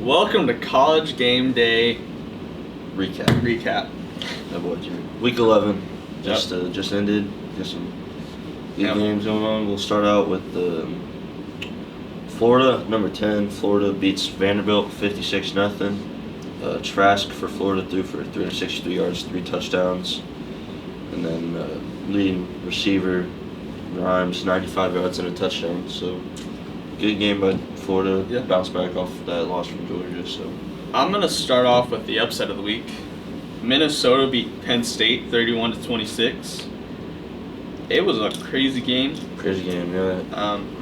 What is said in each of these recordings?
Welcome to College Game Day Recap. That boy Jimmy. Week 11 just ended. Got some good games going on. We'll start out with Florida, number 10. Florida beats Vanderbilt 56-0. Trask for Florida threw for 363 yards, 3 touchdowns. And then leading receiver Rhymes, 95 yards and a touchdown. So good game by Florida. Yeah. Bounced back off that loss from Georgia. So I'm gonna start off with the upset of the week. Minnesota beat Penn State 31-26. It was a crazy game. Crazy game, yeah.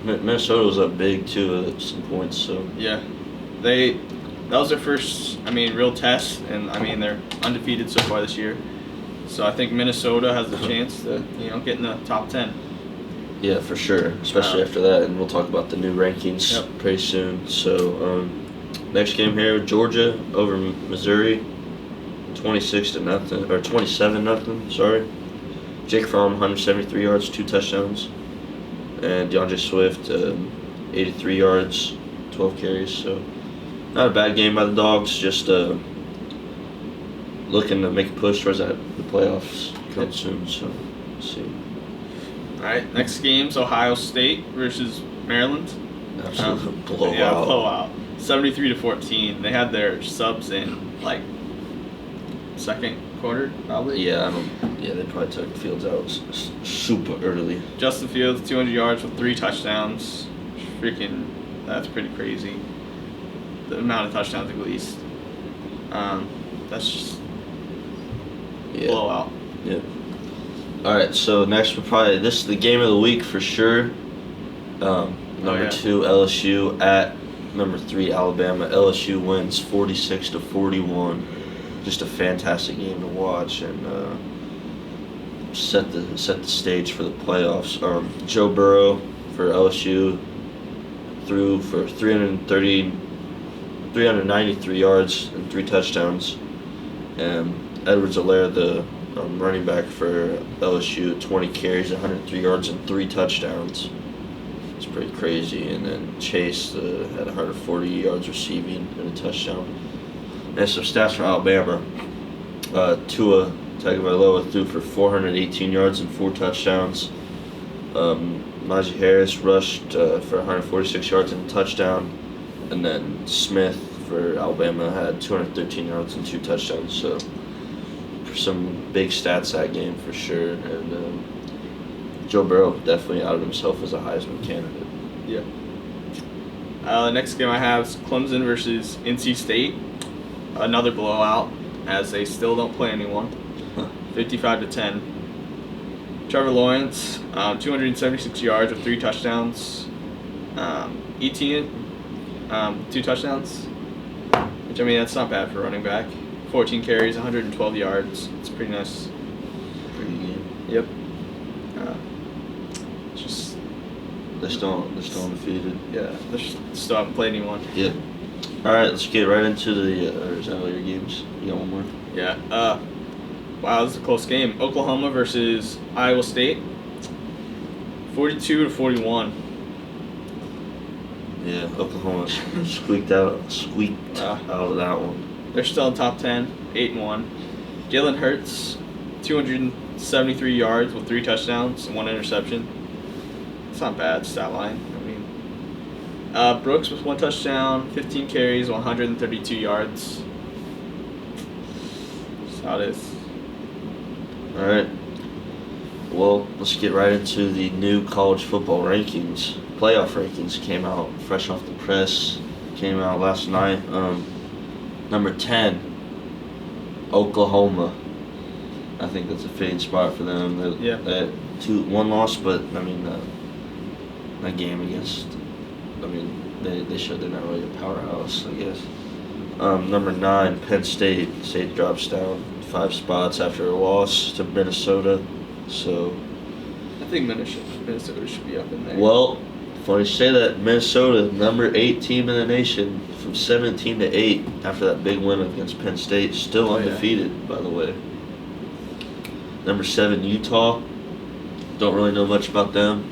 Minnesota was up big too at some points. So yeah, that was their first, real test, and they're undefeated so far this year. So I think Minnesota has a chance to, get in the top 10. Yeah, for sure, especially after that, and we'll talk about the new rankings pretty soon. So next game here, Georgia over Missouri, 27-0. Sorry. Jake Fromm, 173 yards, 2 touchdowns, and DeAndre Swift, 83 yards, 12 carries. So not a bad game by the Dogs. Just looking to make a push towards the playoffs come soon. So let's see. All right, next game's Ohio State versus Maryland. Absolute blowout. Yeah, blowout. 73-14. They had their subs in second quarter, probably. Yeah, they probably took Fields out super early. Justin Fields, 200 yards with 3 touchdowns. That's pretty crazy. The amount of touchdowns at least. That's just blowout. Yeah. All right, so next this is the game of the week for sure. Number 2 LSU at number 3 Alabama. LSU wins 46-41. Just a fantastic game to watch and set the stage for the playoffs. Joe Burrow for LSU threw for 393 yards and 3 touchdowns, and Edwards-Helaire, the running back for LSU, 20 carries, 103 yards, and 3 touchdowns. It's pretty crazy. And then Chase had 140 yards receiving and a touchdown. And some stats for Alabama. Tua Tagovailoa threw for 418 yards and 4 touchdowns. Najee Harris rushed for 146 yards and a touchdown. And then Smith for Alabama had 213 yards and 2 touchdowns. So some big stats that game for sure, and Joe Burrow definitely outed himself as a Heisman candidate. Yeah. Next game I have is Clemson versus NC State. Another blowout, as they still don't play anyone. 55-10. Trevor Lawrence, 276 yards with 3 touchdowns. Etienne, 2 touchdowns, which that's not bad for a running back. 14 carries, 112 yards. It's pretty nice. Pretty good. Yep. They're still undefeated. Yeah, they still haven't played anyone. Yep. All right, let's get right into the is that all your games? You got one more? Yeah. Wow, this is a close game. Oklahoma versus Iowa State. 42-41. Yeah, Oklahoma squeaked out of that one. They're still in top 10, 8-1. Jalen Hurts, 273 yards with 3 touchdowns and 1 interception. It's not bad stat line. Brooks with 1 touchdown, 15 carries, 132 yards. That's how it is. All right. Well, let's get right into the new college football rankings. Playoff rankings came out fresh off the press. Came out last night. Number 10, Oklahoma. I think that's a fitting spot for them. They had 1 loss, but that game against, they showed they're not really a powerhouse, I guess. Number 9, Penn State. State drops down 5 spots after a loss to Minnesota. So I think Minnesota should be up in there. Well, funny you say that. Minnesota, number 8 team in the nation, from 17-8 after that big win against Penn State, still undefeated, by the way. Number 7, Utah. Don't really know much about them.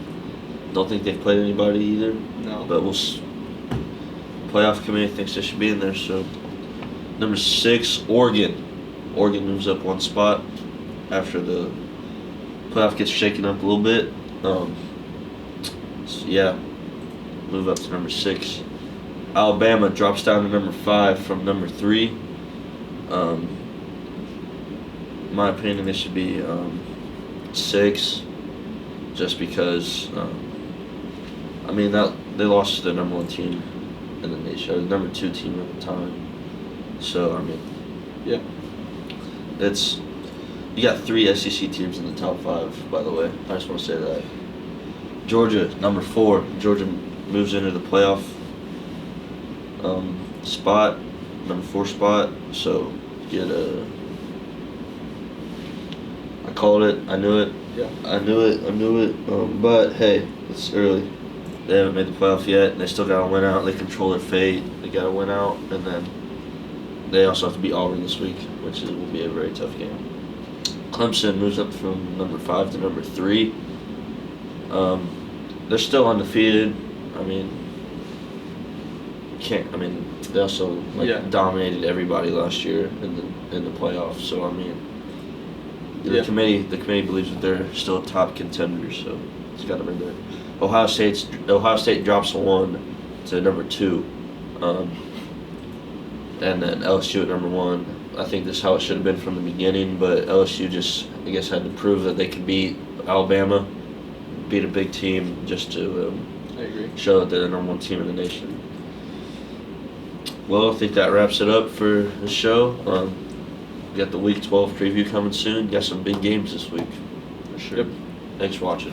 Don't think they've played anybody either. No. But playoff committee thinks they should be in there. So, number 6, Oregon. Oregon moves up one spot after the playoff gets shaken up a little bit. So yeah, move up to number 6. Alabama drops down to number 5 from number 3. In my opinion, they should be 6, just because. I mean that they lost to the number 1 team in the nation, or the number 2 team at the time. So I mean, Yeah. it's you got 3 SEC teams in the top 5. By the way, I just want to say that. Georgia, number 4. Georgia moves into the playoff spot, number 4 spot. So get a. I called it. I knew it. Yeah. I knew it. But hey, it's early. They haven't made the playoff yet, and they still gotta win out. They control their fate. They gotta win out, and then they also have to beat Auburn this week, which will be a very tough game. Clemson moves up from number 5 to number 3. They're still undefeated. I mean, they also dominated everybody last year in the playoffs. So I mean, the committee believes that they're still a top contender. So it's got to be there. Ohio State drops 1 to number 2, and then LSU at number 1. I think this is how it should have been from the beginning, but LSU just, I guess, had to prove that they could beat Alabama, beat a big team, just to I agree. show that they're the number 1 team in the nation. Well, I think that wraps it up for the show. We got the Week 12 preview coming soon. Got some big games this week, for sure. Yep. Thanks for watching.